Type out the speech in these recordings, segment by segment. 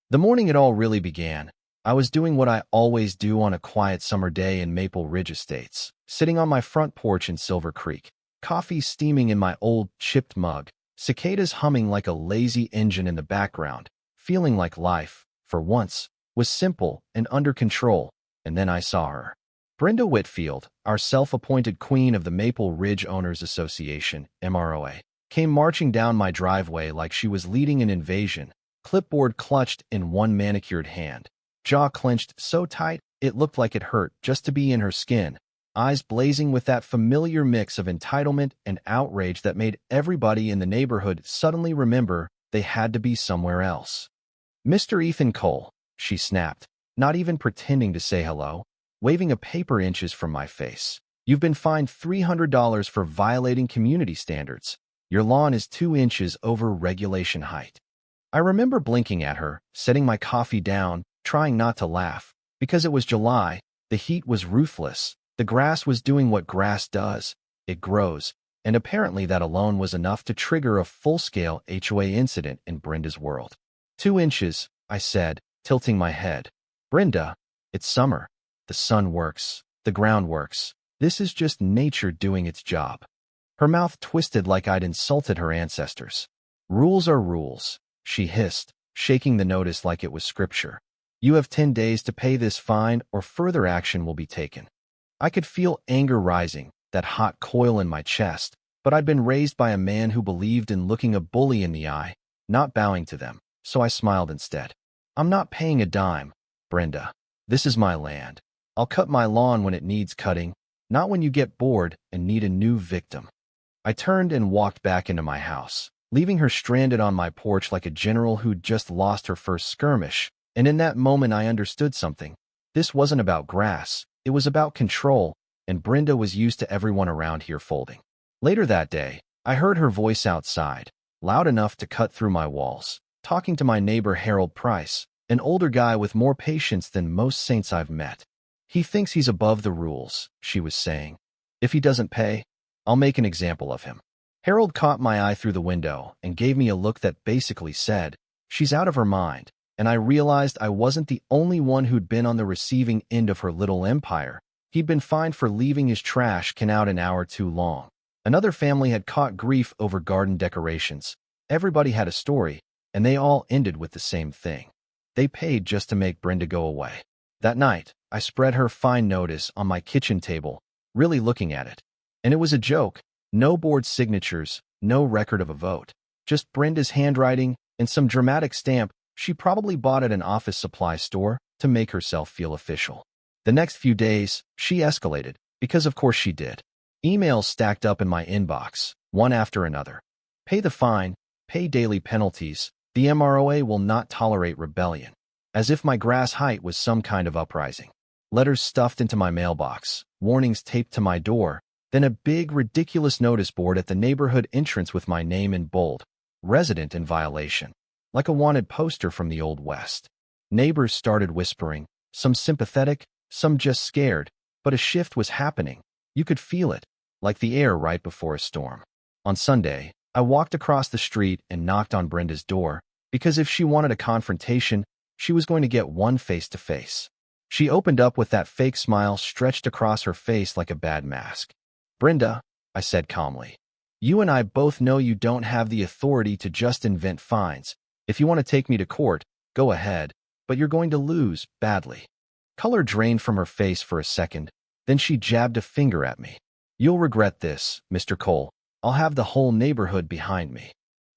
The morning it all really began, I was doing what I always do on a quiet summer day in Maple Ridge Estates, sitting on my front porch in Silver Creek, coffee steaming in my old, chipped mug, cicadas humming like a lazy engine in the background, feeling like life, for once, was simple and under control. And then I saw her. Brenda Whitfield, our self-appointed queen of the Maple Ridge Owners Association, MROA, came marching down my driveway like she was leading an invasion, clipboard clutched in one manicured hand, jaw clenched so tight it looked like it hurt just to be in her skin, eyes blazing with that familiar mix of entitlement and outrage that made everybody in the neighborhood suddenly remember they had to be somewhere else. "Mr. Ethan Cole," she snapped, not even pretending to say hello, waving a paper inches from my face. "You've been fined $300 for violating community standards. Your lawn is 2 inches over regulation height." I remember blinking at her, setting my coffee down, trying not to laugh, because it was July, the heat was ruthless, the grass was doing what grass does, it grows, and apparently that alone was enough to trigger a full-scale HOA incident in Brenda's world. 2 inches, I said, tilting my head. "Brenda, it's summer. The sun works, the ground works. This is just nature doing its job." Her mouth twisted like I'd insulted her ancestors. "Rules are rules," she hissed, shaking the notice like it was scripture. "You have 10 days to pay this fine or further action will be taken." I could feel anger rising, that hot coil in my chest, but I'd been raised by a man who believed in looking a bully in the eye, not bowing to them, so I smiled instead. "I'm not paying a dime, Brenda. This is my land. I'll cut my lawn when it needs cutting, not when you get bored and need a new victim." I turned and walked back into my house, leaving her stranded on my porch like a general who'd just lost her first skirmish, and in that moment I understood something. This wasn't about grass, it was about control, and Brenda was used to everyone around here folding. Later that day, I heard her voice outside, loud enough to cut through my walls, talking to my neighbor Harold Price, an older guy with more patience than most saints I've met. "He thinks he's above the rules," she was saying. "If he doesn't pay, I'll make an example of him." Harold caught my eye through the window and gave me a look that basically said, "She's out of her mind," and I realized I wasn't the only one who'd been on the receiving end of her little empire. He'd been fined for leaving his trash can out an hour too long. Another family had caught grief over garden decorations. Everybody had a story, and they all ended with the same thing. They paid just to make Brenda go away. That night, I spread her fine notice on my kitchen table, really looking at it. And it was a joke. No board signatures, no record of a vote. Just Brenda's handwriting and some dramatic stamp she probably bought at an office supply store to make herself feel official. The next few days, she escalated, because of course she did. Emails stacked up in my inbox, one after another. "Pay the fine, pay daily penalties. The MROA will not tolerate rebellion." As if my grass height was some kind of uprising. Letters stuffed into my mailbox, warnings taped to my door, then a big, ridiculous notice board at the neighborhood entrance with my name in bold, "Resident in violation," like a wanted poster from the Old West. Neighbors started whispering, some sympathetic, some just scared, but a shift was happening. You could feel it, like the air right before a storm. On Sunday, I walked across the street and knocked on Brenda's door, because if she wanted a confrontation, she was going to get one face-to-face. She opened up with that fake smile stretched across her face like a bad mask. "Brenda," I said calmly, "you and I both know you don't have the authority to just invent fines. If you want to take me to court, go ahead, but you're going to lose badly." Color drained from her face for a second, then she jabbed a finger at me. "You'll regret this, Mr. Cole. I'll have the whole neighborhood behind me."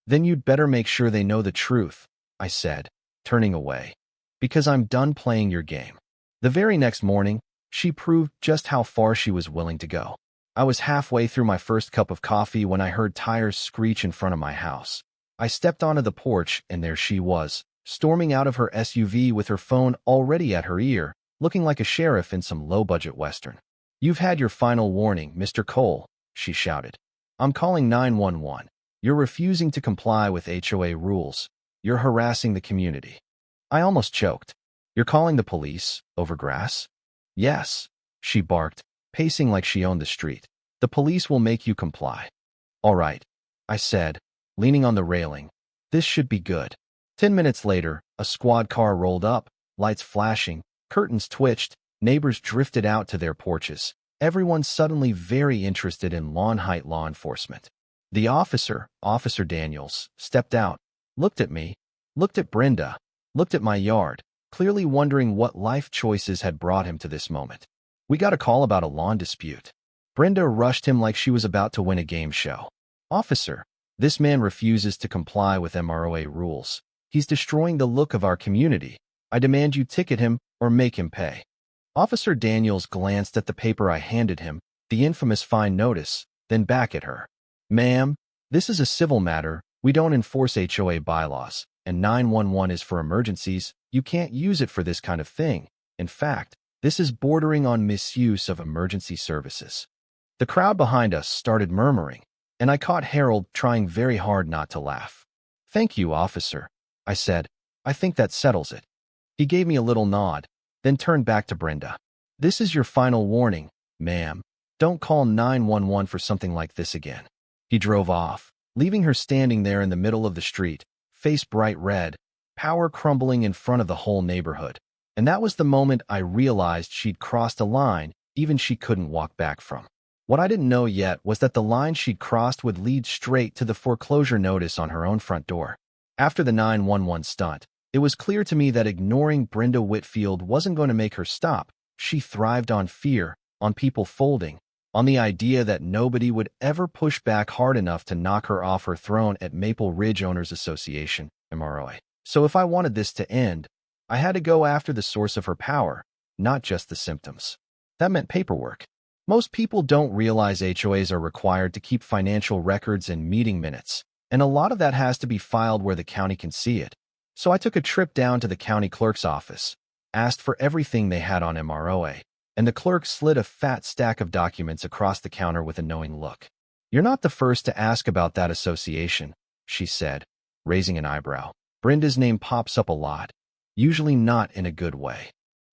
"Then you'd better make sure they know the truth," I said, turning away, "because I'm done playing your game." The very next morning, she proved just how far she was willing to go. I was halfway through my first cup of coffee when I heard tires screech in front of my house. I stepped onto the porch, and there she was, storming out of her SUV with her phone already at her ear, looking like a sheriff in some low-budget western. "You've had your final warning, Mr. Cole," she shouted. "I'm calling 911. You're refusing to comply with HOA rules. You're harassing the community." I almost choked. "You're calling the police over grass?" "Yes," she barked, pacing like she owned the street. "The police will make you comply." "All right," I said, leaning on the railing. "This should be good." 10 minutes later, a squad car rolled up, lights flashing, curtains twitched, neighbors drifted out to their porches. Everyone suddenly very interested in lawn height law enforcement. The officer, Officer Daniels, stepped out, looked at me, looked at Brenda, looked at my yard, clearly wondering what life choices had brought him to this moment. We got a call about a lawn dispute. Brenda rushed him like she was about to win a game show. Officer, this man refuses to comply with MROA rules. He's destroying the look of our community. I demand you ticket him or make him pay. Officer Daniels glanced at the paper I handed him, the infamous fine notice, then back at her. Ma'am, this is a civil matter. We don't enforce HOA bylaws, and 911 is for emergencies. You can't use it for this kind of thing. In fact, this is bordering on misuse of emergency services. The crowd behind us started murmuring, and I caught Harold trying very hard not to laugh. Thank you, officer, I said. I think that settles it. He gave me a little nod, then turned back to Brenda. This is your final warning, ma'am. Don't call 911 for something like this again. He drove off, leaving her standing there in the middle of the street, face bright red, power crumbling in front of the whole neighborhood. And that was the moment I realized she'd crossed a line even she couldn't walk back from. What I didn't know yet was that the line she'd crossed would lead straight to the foreclosure notice on her own front door. After the 911 stunt, it was clear to me that ignoring Brenda Whitfield wasn't going to make her stop. She thrived on fear, on people folding, on the idea that nobody would ever push back hard enough to knock her off her throne at Maple Ridge Owners Association, MROA. So if I wanted this to end, I had to go after the source of her power, not just the symptoms. That meant paperwork. Most people don't realize HOAs are required to keep financial records and meeting minutes, and a lot of that has to be filed where the county can see it. So I took a trip down to the county clerk's office, asked for everything they had on MROA, and the clerk slid a fat stack of documents across the counter with a knowing look. You're not the first to ask about that association, she said, raising an eyebrow. Brenda's name pops up a lot, usually not in a good way.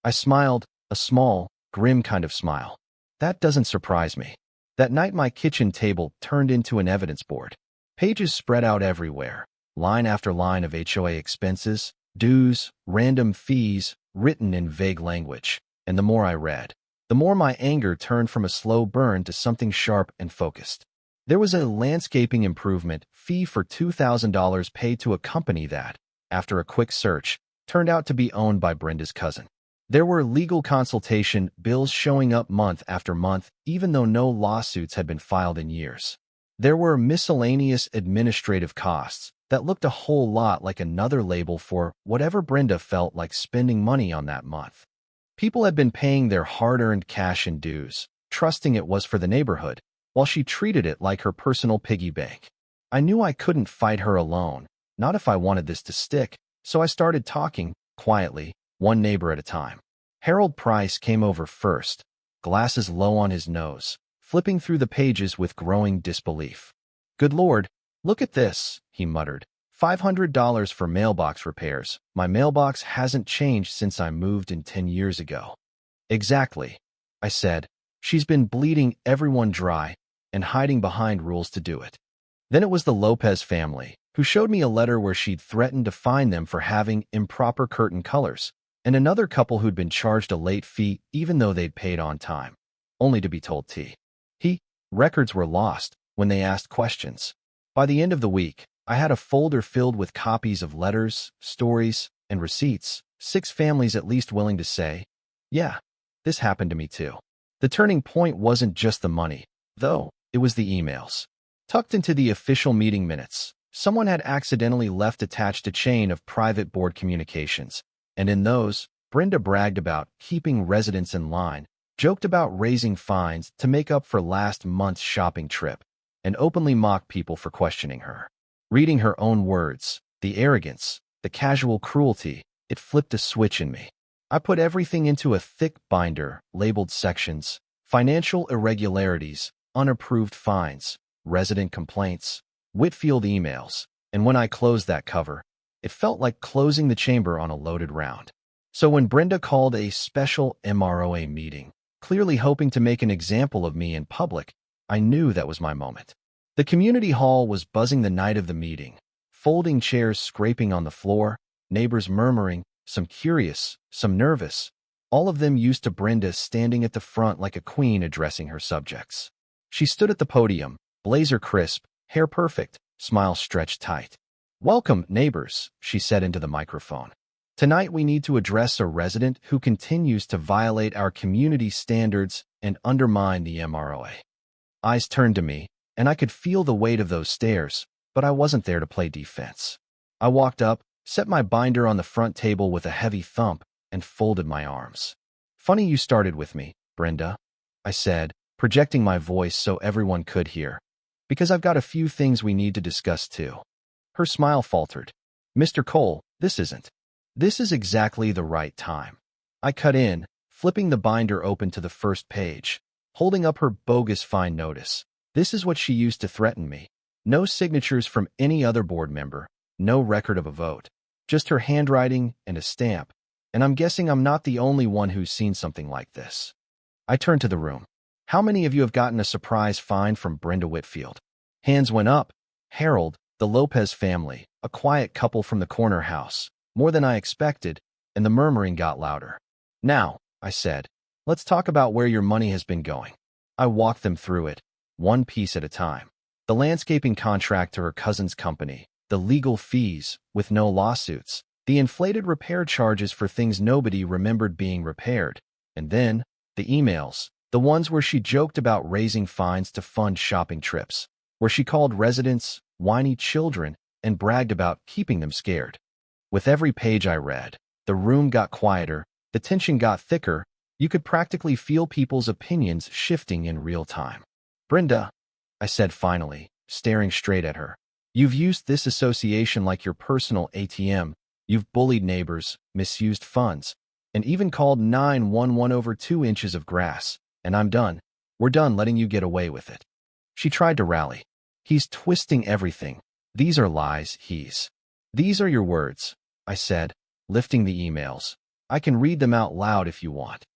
I smiled, a small, grim kind of smile. That doesn't surprise me. That night my kitchen table turned into an evidence board. Pages spread out everywhere, line after line of HOA expenses, dues, random fees, written in vague language. And the more I read, the more my anger turned from a slow burn to something sharp and focused. There was a landscaping improvement fee for $2,000 paid to a company that, after a quick search, turned out to be owned by Brenda's cousin. There were legal consultation bills showing up month after month, even though no lawsuits had been filed in years. There were miscellaneous administrative costs that looked a whole lot like another label for whatever Brenda felt like spending money on that month. People had been paying their hard-earned cash and dues, trusting it was for the neighborhood, while she treated it like her personal piggy bank. I knew I couldn't fight her alone, not if I wanted this to stick, so I started talking, quietly, one neighbor at a time. Harold Price came over first, glasses low on his nose, flipping through the pages with growing disbelief. Good Lord, look at this, he muttered. $500 for mailbox repairs. My mailbox hasn't changed since I moved in 10 years ago. Exactly, I said. She's been bleeding everyone dry and hiding behind rules to do it. Then it was the Lopez family, who showed me a letter where she'd threatened to fine them for having improper curtain colors, and another couple who'd been charged a late fee even though they'd paid on time, only to be told records were lost when they asked questions. By the end of the week, I had a folder filled with copies of letters, stories, and receipts, 6 families at least willing to say, yeah, this happened to me too. The turning point wasn't just the money, though, it was the emails. Tucked into the official meeting minutes, someone had accidentally left attached a chain of private board communications, and in those, Brenda bragged about keeping residents in line, joked about raising fines to make up for last month's shopping trip, and openly mocked people for questioning her. Reading her own words, the arrogance, the casual cruelty, it flipped a switch in me. I put everything into a thick binder, labeled sections, financial irregularities, unapproved fines, resident complaints, Whitfield emails, and when I closed that cover, it felt like closing the chamber on a loaded round. So when Brenda called a special MROA meeting, clearly hoping to make an example of me in public, I knew that was my moment. The community hall was buzzing the night of the meeting, folding chairs scraping on the floor, neighbors murmuring, some curious, some nervous. All of them used to Brenda standing at the front like a queen addressing her subjects. She stood at the podium, blazer crisp, hair perfect, smile stretched tight. "Welcome, neighbors," she said into the microphone. "Tonight we need to address a resident who continues to violate our community standards and undermine the MROA." Eyes turned to me, and I could feel the weight of those stares, but I wasn't there to play defense. I walked up, set my binder on the front table with a heavy thump, and folded my arms. "Funny you started with me, Brenda," I said, projecting my voice so everyone could hear. "Because I've got a few things we need to discuss too." Her smile faltered. "Mr. Cole, this is exactly the right time." I cut in, flipping the binder open to the first page, holding up her bogus fine notice. This is what she used to threaten me. No signatures from any other board member, no record of a vote, just her handwriting and a stamp. And I'm guessing I'm not the only one who's seen something like this. I turned to the room. "How many of you have gotten a surprise fine from Brenda Whitfield?" Hands went up. Harold, the Lopez family, a quiet couple from the corner house, more than I expected, and the murmuring got louder. "Now," I said, "let's talk about where your money has been going." I walked them through it, one piece at a time. The landscaping contract to her cousin's company, the legal fees, with no lawsuits, the inflated repair charges for things nobody remembered being repaired, and then the emails, the ones where she joked about raising fines to fund shopping trips, where she called residents whiny children and bragged about keeping them scared. With every page I read, the room got quieter, the tension got thicker. You could practically feel people's opinions shifting in real time. "Brenda," I said finally, staring straight at her, "you've used this association like your personal ATM. You've bullied neighbors, misused funds, and even called 911 over 2 inches of grass, and I'm done. We're done letting you get away with it." She tried to rally. "He's twisting everything. These are lies, These are your words," I said, lifting the emails. "I can read them out loud if you want."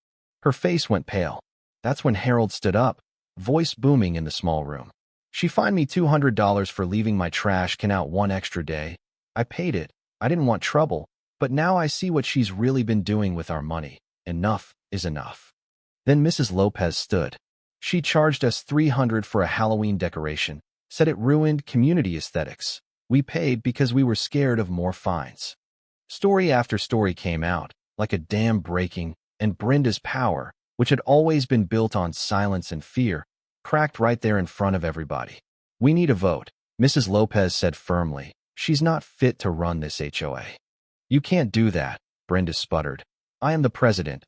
Her face went pale. That's when Harold stood up, voice booming in the small room. "She fined me $200 for leaving my trash can out 1 extra day. I paid it. I didn't want trouble, but now I see what she's really been doing with our money. Enough is enough." Then Mrs. Lopez stood. "She charged us $300 for a Halloween decoration, said it ruined community aesthetics. We paid because we were scared of more fines." Story after story came out, like a dam breaking, and Brenda's power, which had always been built on silence and fear, cracked right there in front of everybody. "We need a vote," Mrs. Lopez said firmly. "She's not fit to run this HOA." "You can't do that," Brenda sputtered. "I am the president,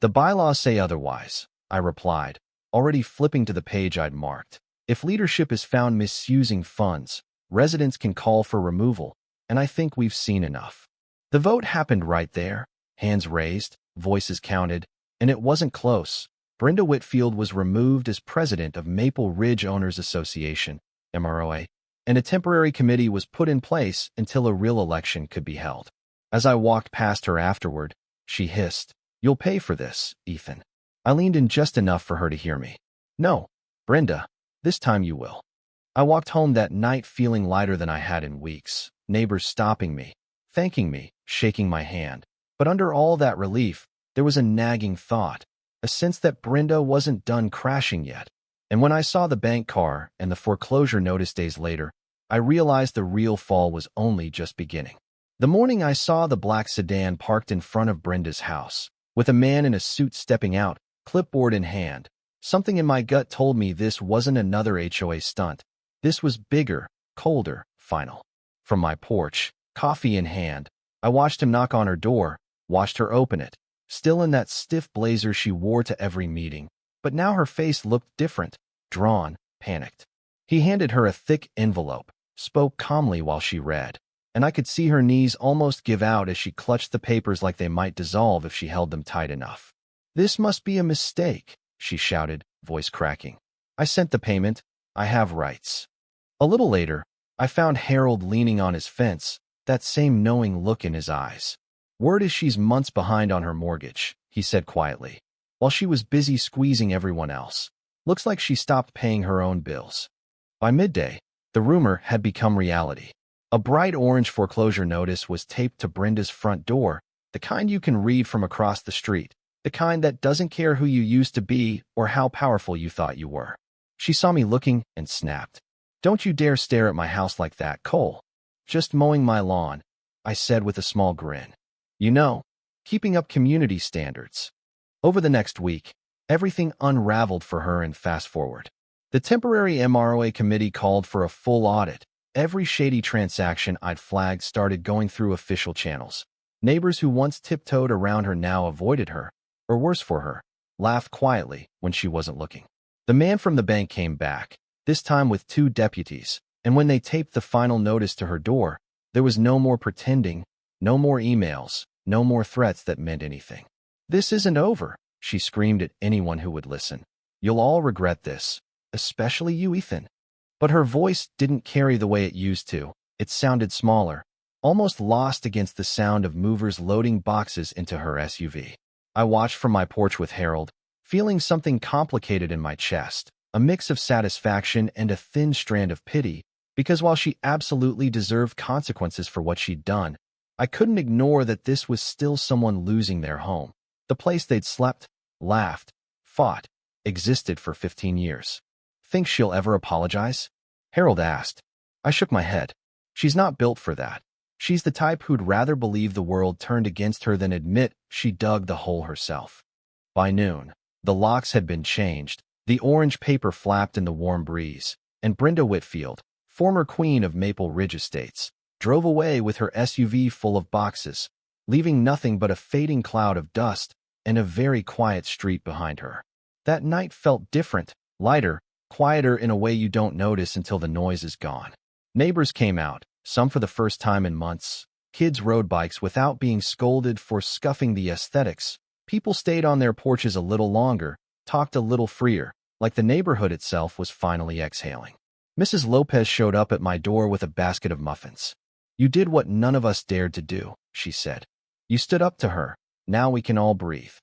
The bylaws say otherwise," I replied, already flipping to the page I'd marked. "If leadership is found misusing funds, residents can call for removal, and I think we've seen enough." The vote happened right there, hands raised, voices counted, and it wasn't close. Brenda Whitfield was removed as president of Maple Ridge Owners Association, MROA, and a temporary committee was put in place until a real election could be held. As I walked past her afterward, she hissed, "You'll pay for this, Ethan." I leaned in just enough for her to hear me. "No, Brenda, this time you will." I walked home that night feeling lighter than I had in weeks, neighbors stopping me, thanking me, shaking my hand. But under all that relief, there was a nagging thought, a sense that Brenda wasn't done crashing yet. And when I saw the bank car and the foreclosure notice days later, I realized the real fall was only just beginning. The morning I saw the black sedan parked in front of Brenda's house, with a man in a suit stepping out, clipboard in hand, something in my gut told me this wasn't another HOA stunt. This was bigger, colder, final. From my porch, coffee in hand, I watched him knock on her door, watched her open it, still in that stiff blazer she wore to every meeting. But now her face looked different, drawn, panicked. He handed her a thick envelope, spoke calmly while she read, and I could see her knees almost give out as she clutched the papers like they might dissolve if she held them tight enough. "This must be a mistake," she shouted, voice cracking. "I sent the payment. I have rights." A little later, I found Harold leaning on his fence, that same knowing look in his eyes. "Word is she's months behind on her mortgage," he said quietly, while she was busy squeezing everyone else. "Looks like she stopped paying her own bills." By midday, the rumor had become reality. A bright orange foreclosure notice was taped to Brenda's front door, the kind you can read from across the street, the kind that doesn't care who you used to be or how powerful you thought you were. She saw me looking and snapped. "Don't you dare stare at my house like that, Cole." "Just mowing my lawn," I said with a small grin. "You know, keeping up community standards." Over the next week, everything unraveled for her and fast forward. The temporary MROA committee called for a full audit. Every shady transaction I'd flagged started going through official channels. Neighbors who once tiptoed around her now avoided her, or worse for her, laughed quietly when she wasn't looking. The man from the bank came back, this time with 2 deputies, and when they taped the final notice to her door, there was no more pretending, no more emails, no more threats that meant anything. "This isn't over," she screamed at anyone who would listen. "You'll all regret this, especially you, Ethan." But her voice didn't carry the way it used to. It sounded smaller, almost lost against the sound of movers loading boxes into her SUV. I watched from my porch with Harold, feeling something complicated in my chest, a mix of satisfaction and a thin strand of pity, because while she absolutely deserved consequences for what she'd done, I couldn't ignore that this was still someone losing their home, the place they'd slept, laughed, fought, existed for 15 years. "Think she'll ever apologize?" Harold asked. I shook my head. "She's not built for that. She's the type who'd rather believe the world turned against her than admit she dug the hole herself." By noon, the locks had been changed, the orange paper flapped in the warm breeze, and Brenda Whitfield, former queen of Maple Ridge Estates, drove away with her SUV full of boxes, leaving nothing but a fading cloud of dust and a very quiet street behind her. That night felt different, lighter, quieter in a way you don't notice until the noise is gone. Neighbors came out, some for the first time in months. Kids rode bikes without being scolded for scuffing the aesthetics. People stayed on their porches a little longer, talked a little freer, like the neighborhood itself was finally exhaling. Mrs. Lopez showed up at my door with a basket of muffins. "You did what none of us dared to do," she said. "You stood up to her. Now we can all breathe."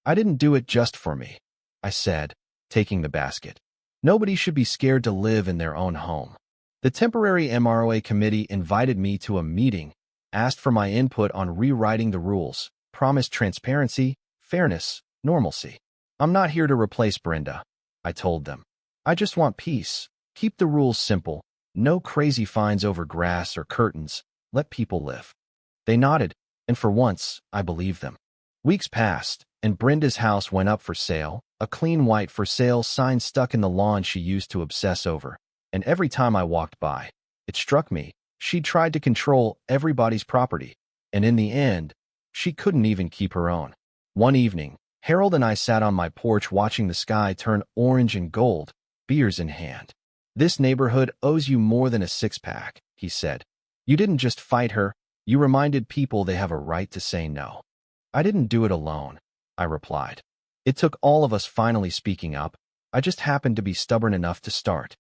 "I didn't do it just for me," I said, taking the basket. "Nobody should be scared to live in their own home." The temporary MROA committee invited me to a meeting, asked for my input on rewriting the rules, promised transparency, fairness, normalcy. "I'm not here to replace Brenda," I told them. "I just want peace. Keep the rules simple. No crazy fines over grass or curtains. Let people live." They nodded, and for once, I believed them. Weeks passed, and Brenda's house went up for sale, a clean white "for sale" sign stuck in the lawn she used to obsess over. And every time I walked by, it struck me, she tried to control everybody's property, and in the end, she couldn't even keep her own. One evening, Harold and I sat on my porch watching the sky turn orange and gold, beers in hand. "This neighborhood owes you more than a six-pack," he said. "You didn't just fight her, you reminded people they have a right to say no." "I didn't do it alone," I replied. "It took all of us finally speaking up. I just happened to be stubborn enough to start."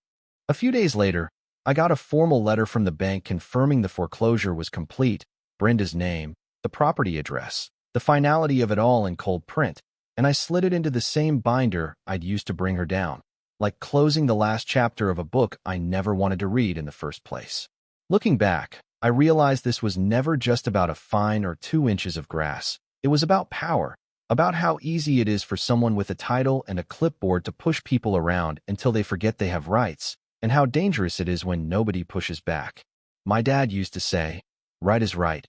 A few days later, I got a formal letter from the bank confirming the foreclosure was complete, Brenda's name, the property address, the finality of it all in cold print, and I slid it into the same binder I'd used to bring her down, like closing the last chapter of a book I never wanted to read in the first place. Looking back, I realized this was never just about a fine or 2 inches of grass. It was about power, about how easy it is for someone with a title and a clipboard to push people around until they forget they have rights, and how dangerous it is when nobody pushes back. My dad used to say, "Right is right,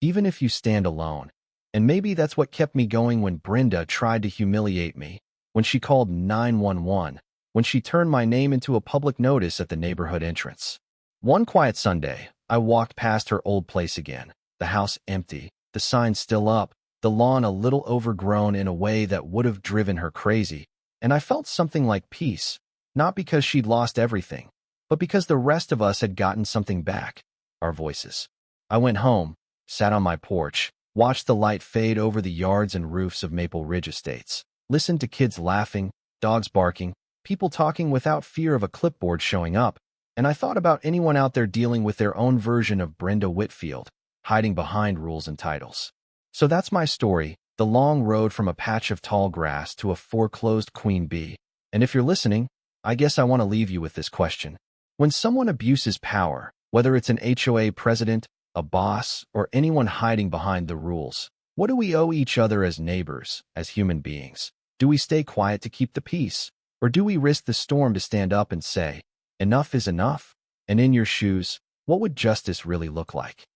even if you stand alone." And maybe that's what kept me going when Brenda tried to humiliate me, when she called 911, when she turned my name into a public notice at the neighborhood entrance. One quiet Sunday, I walked past her old place again, the house empty, the sign still up, the lawn a little overgrown in a way that would have driven her crazy, and I felt something like peace, not because she'd lost everything, but because the rest of us had gotten something back, our voices. I went home, sat on my porch, watched the light fade over the yards and roofs of Maple Ridge Estates, listened to kids laughing, dogs barking, people talking without fear of a clipboard showing up, and I thought about anyone out there dealing with their own version of Brenda Whitfield, hiding behind rules and titles. So that's my story, the long road from a patch of tall grass to a foreclosed queen bee. And if you're listening, I guess I want to leave you with this question. When someone abuses power, Whether it's an HOA president, a boss, or anyone hiding behind the rules, what do we owe each other as neighbors, as human beings? Do we stay quiet to keep the peace? Or do we risk the storm to stand up and say, enough is enough? And in your shoes, what would justice really look like?